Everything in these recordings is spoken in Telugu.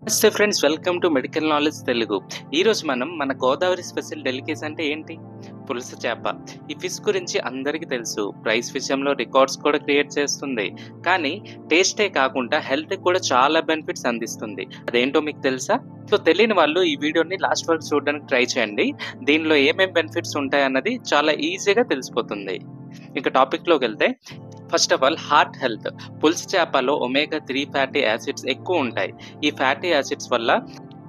నమస్తే friends, welcome to medical knowledge Telugu. ఈరోజు మనం మన గోదావరి స్పెషల్ డెలికేస్ అంటే ఏంటి? పులస చేప. ఈ ఫిష్ గురించి అందరికీ తెలుసు. ప్రైస్ విషయంలో రికార్డ్స్ కూడా క్రియేట్ చేస్తుంది. కానీ టేస్టే కాకుండా హెల్త్ కూడా చాలా బెనిఫిట్స్ అందిస్తుంది. అదేంటో మీకు తెలుసా? సో తెలియని వాళ్ళు ఈ వీడియోని లాస్ట్ వరకు చూడడానికి ట్రై చేయండి. దీనిలో ఏమేం బెనిఫిట్స్ ఉంటాయన్నది చాలా ఈజీగా తెలిసిపోతుంది. ఇక టాపిక్లోకి వెళ్తే, first of all heart health. పులస చేపలో ఒమేగా 3 ఫ్యాటీ యాసిడ్స్ ఎక్కువ ఉంటాయి. ఈ ఫ్యాటీ యాసిడ్స్ వల్ల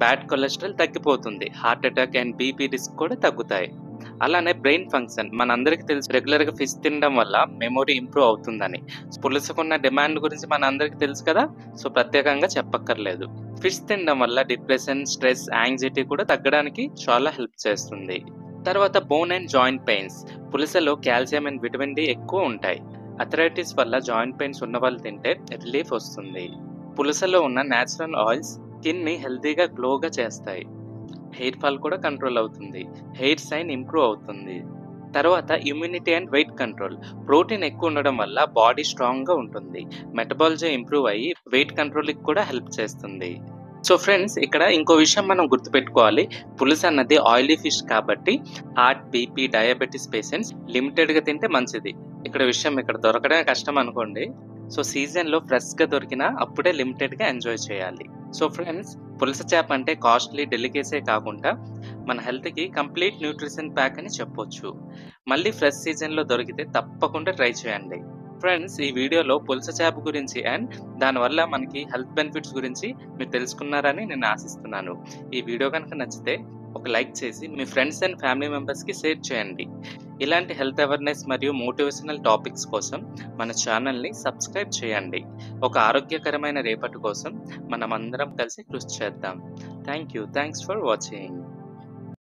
బ్యాడ్ కొలెస్ట్రాల్ తగ్గిపోతుంది. Heart attack and BP risk కూడా తగ్గుతాయి. అలానే బ్రెయిన్ ఫంక్షన్. మనందరికీ తెలుసు, రెగ్యులర్ గా ఫిష్ తినడం వల్ల మెమొరీ ఇంప్రూవ్ అవుతుందని. పులసకున్న డిమాండ్ గురించి మనందరికీ తెలుసు కదా, సో ప్రత్యేకంగా చెప్పక్కర్లేదు. ఫిష్ తినడం వల్ల డిప్రెషన్, స్ట్రెస్, యాంగ్జైటీ కూడా తగ్గడానికి చాలా హెల్ప్ చేస్తుంది. తర్వాత బోన్ అండ్ జాయింట్ పెయిన్స్. పులసలో కాల్షియం అండ్ విటమిన్ డి ఎక్కువ ఉంటాయి. అథరైటిస్ వల్ల జాయింట్ పెయిన్స్ ఉన్న వాళ్ళు తింటే రిలీఫ్ వస్తుంది. పులసలో ఉన్న నేచురల్ ఆయిల్స్ స్కిన్ ని హెల్తీగా గ్లోగా చేస్తాయి. హెయిర్ ఫాల్ కూడా కంట్రోల్ అవుతుంది. హెయిర్ సైన్ ఇంప్రూవ్ అవుతుంది. తర్వాత immunity and weight control. Protein ఎక్కువ ఉండడం వల్ల బాడీ స్ట్రాంగ్ గా ఉంటుంది. మెటబాలిజం ఇంప్రూవ్ అయ్యి వెయిట్ కంట్రోల్ కి కూడా హెల్ప్ చేస్తుంది. సో ఫ్రెండ్స్, ఇక్కడ ఇంకో విషయం మనం గుర్తుపెట్టుకోవాలి. పులస అన్నది ఆయిలీ ఫిష్ కాబట్టి heart, BP, diabetes patients limited గా తింటే మంచిది. ఇక్కడ దొరకడమే కష్టం అనుకోండి. సో సీజన్ లో ఫ్రెష్ గా దొరికినా అప్పుడే లిమిటెడ్ గా ఎంజాయ్ చేయాలి. సో ఫ్రెండ్స్, పులస చేప అంటే కాస్ట్లీ డెలికేసే కాకుండా మన హెల్త్ కి కంప్లీట్ న్యూట్రిషన్ ప్యాక్ అని చెప్పొచ్చు. మళ్ళీ ఫ్రెష్ సీజన్ లో దొరికితే తప్పకుండా ట్రై చేయండి. ఫ్రెండ్స్, ఈ వీడియోలో పులస చేప గురించి అండ్ దానివల్ల మనకి హెల్త్ బెనిఫిట్స్ గురించి మీరు తెలుసుకున్నారని నేను ఆశిస్తున్నాను. ఈ వీడియో కనుక నచ్చితే ఒక లైక్ చేసి మీ ఫ్రెండ్స్ అండ్ ఫ్యామిలీ మెంబర్స్కి షేర్ చేయండి. ఇలాంటి హెల్త్ అవేర్నెస్ మరియు మోటివేషనల్ టాపిక్స్ కోసం మన ఛానల్ని సబ్స్క్రైబ్ చేయండి. ఒక ఆరోగ్యకరమైన రేపటి కోసం మనం అందరం కలిసి కృషి చేద్దాం. Thanks for watching.